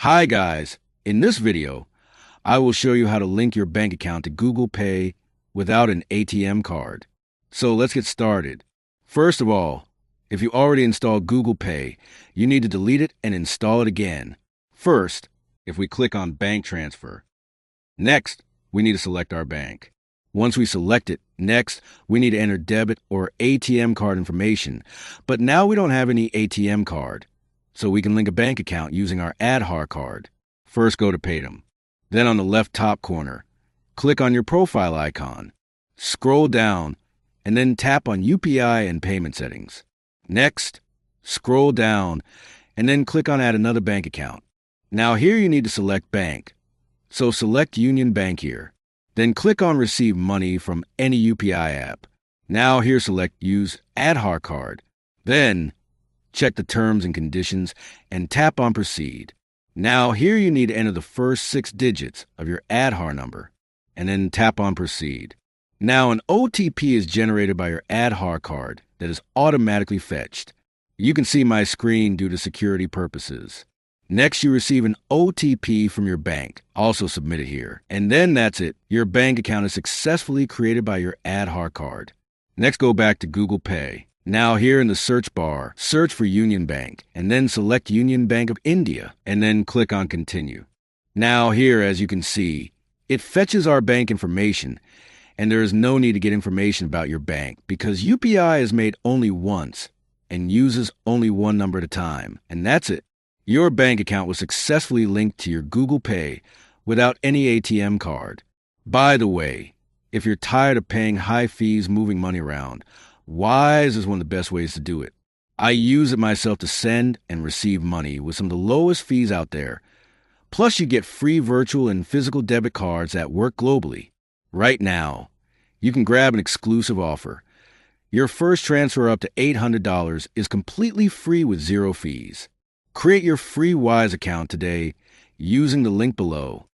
Hi guys, in this video, I will show you how to link your bank account to Google Pay without an ATM card. So let's get started. First of all, if you already installed Google Pay, you need to delete it and install it again. First, if we click on Bank Transfer. Next, we need to select our bank. Once we select it, next, we need to enter debit or ATM card information. But now we don't have any ATM card, so we can link a bank account using our Aadhaar card. First, go to Paytm. Then on the left top corner, click on your profile icon. Scroll down, and then tap on UPI and payment settings. Next, scroll down, and then click on Add another bank account. Now here you need to select Bank. So select Union Bank here. Then click on Receive Money from any UPI app. Now here select Use Aadhaar card. Then check the terms and conditions and tap on Proceed. Now here you need to enter the first 6 digits of your Aadhaar number and then tap on Proceed. Now an OTP is generated by your Aadhaar card that is automatically fetched. You can see my screen due to security purposes. Next, you receive an OTP from your bank, also submitted here. And then that's it. Your bank account is successfully created by your Aadhaar card. Next, go back to Google Pay. Now here in the search bar, search for Union Bank, and then select Union Bank of India, and then click on Continue. Now here, as you can see, it fetches our bank information, and there is no need to get information about your bank because UPI is made only once and uses only one number at a time, and that's it. Your bank account was successfully linked to your Google Pay without any ATM card. By the way, if you're tired of paying high fees moving money around, Wise is one of the best ways to do it. I use it myself to send and receive money with some of the lowest fees out there. Plus, you get free virtual and physical debit cards that work globally. Right now, you can grab an exclusive offer. Your first transfer up to $800 is completely free with 0 fees. Create your free Wise account today using the link below.